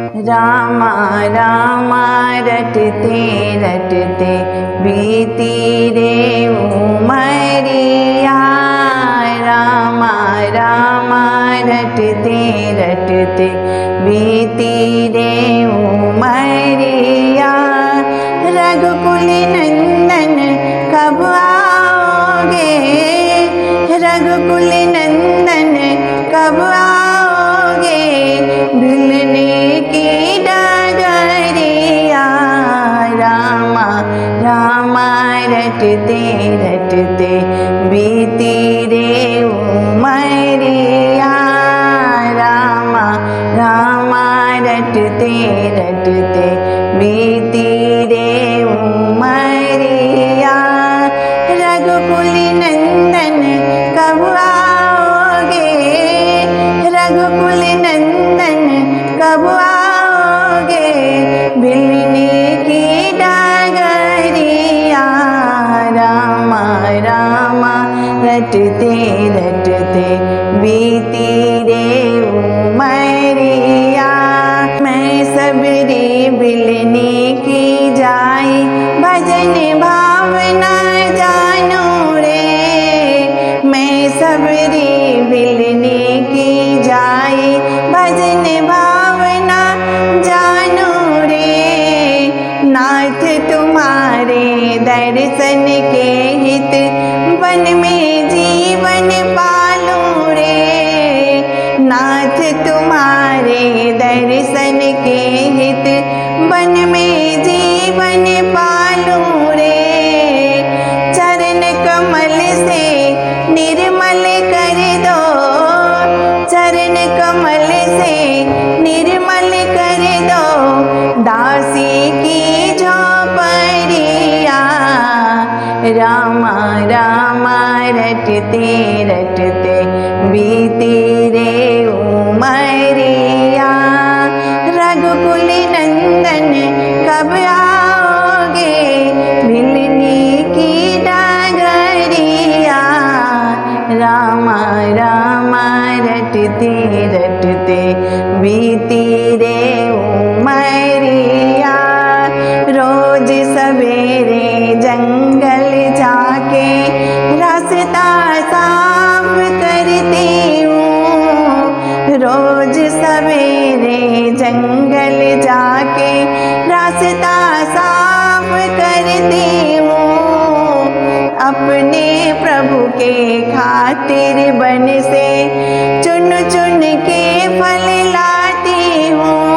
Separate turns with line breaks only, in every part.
रामा रामा रटते रटते बीती रे उमरिया। रामा रामा रटते रटते बीती रे उमरिया। रघुकुल नंदन कब आओगे, रघुकुल नंदन कब आओगे, भूलने की डगरिया। रामा रामा रटते रटते बीती रे उमरिया। रामा रामा रटते रटते बीती रे उमरिया। रघुकुल नंदन कब आओगे, रघुकुल नंदन कब आओगे, भिलने की डगरिया। रामा रामा रटते रटते बीती रे उमरिया। मैं सबरी भिलने की जाई, भजन भावना जानो रे। मैं सबरी भिलने की जाई, भजन भावना जानो रे। नाथ तुम्हारे दर्शन के हित, वन में जीवन पालूं रे। नाथ तुम्हारे दर्शन के हित, वन में जीवन पालूं रे। चरण कमल से निर्मल कर दो, चरण कमल से निर्मल कर दो, दासी की झोपड़िया। रामा रामा रटते रटते बीती रे उमरिया। रघुकुल नंदन कब आओगे, भिलने की डगरिया। रामा रामा रटते रटते बीती रे उमरिया। रोज सवेरे जंगल जाके रास्ता साफ करती हूँ। रोज सवेरे जंगल जाके रास्ता साफ करती हूँ। अपने प्रभु के खातिर बन से चुन चुन के फल लाती हूँ।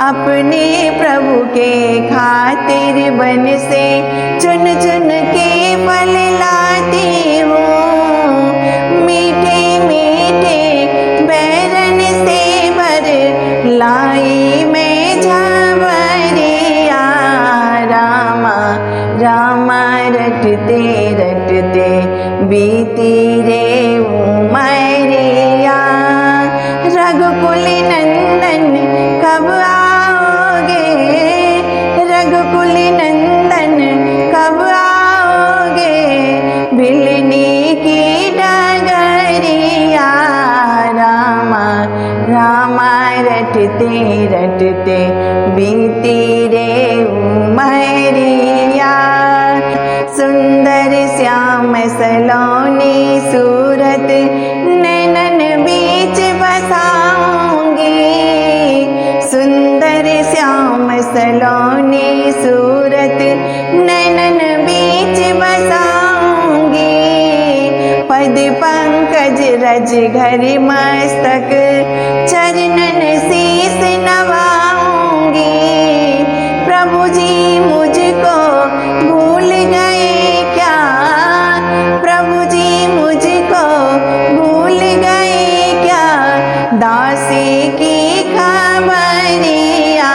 अपने प्रभु के खातिर बन से चुन चुन के फल लाती हूँ। मीठे मीठे बैरन से भर लाई मैं झबरिया। रामा रामा रटते रटते बीती रे उमरिया। रघुकुल नंदन कब आओगे, रघुकुल नंदन कब आओगे, भिलने की डगरिया। रामा रामा रटते रटते बीती रे उमरिया। सुंदर श्याम सलोनी सूरत नैनन बीच बसाऊंगी। सुंदर श्याम सलोनी सूरत नैनन बीच बसाऊंगी। पद पंकज रज घर मस्तक चरणन शीस नवाऊंगी। प्रभु जी मुझको भूल गए क्या, प्रभु जी मुझको भूल गए क्या, दासी की खबरिया।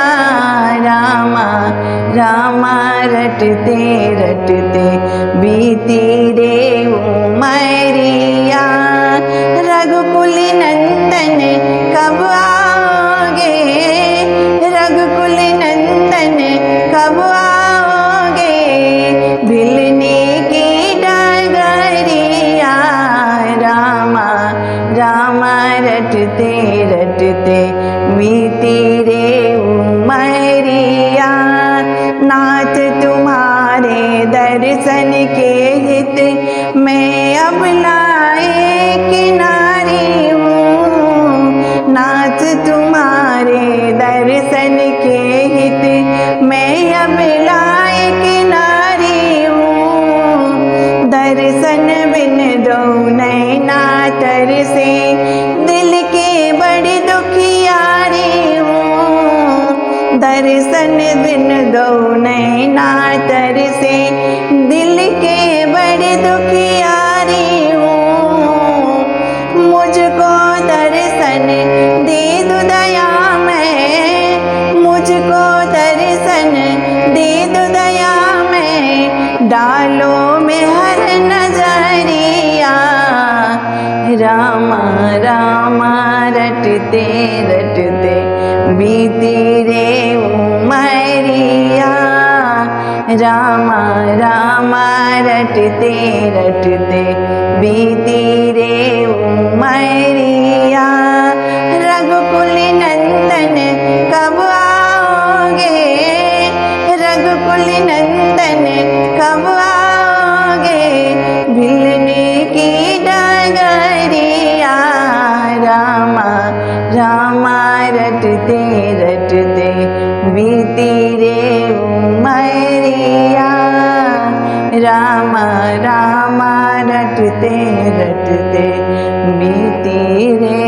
रामा रामा रटते रटते बीती रे उमरिया। रघुकुल नंदन बीती रे उमरिया, नाथ तुम्हारे दर्शन के हित मैं अब लाए किनारी हूँ। नाथ तुम्हारे दर्शन के हित मैं अब लाए किनारी हूँ। दर्शन बिन दो नैना तरसे, दिल के बड़ी दुखियारी हूँ। दर्शन बिन दो नैना तरसे, दिल के बड़ी दुखियारी हूँ। मुझको दर्शन दे दो दया में, मुझको दर्शन दे दो दया में, डालो में हर नजरिया। रामा रामा रटते रटते बीती रे उमरिया, रामा रामा रटते रटते बीती रे उमरिया। रघुकुल नंदन कब आओगे, रघुकुल नंदन कब आओगे, भिलने की डगरिया। रामा रामा रटते रटते बीती रे उमरिया, रामा रामा रटते रटते बीती रे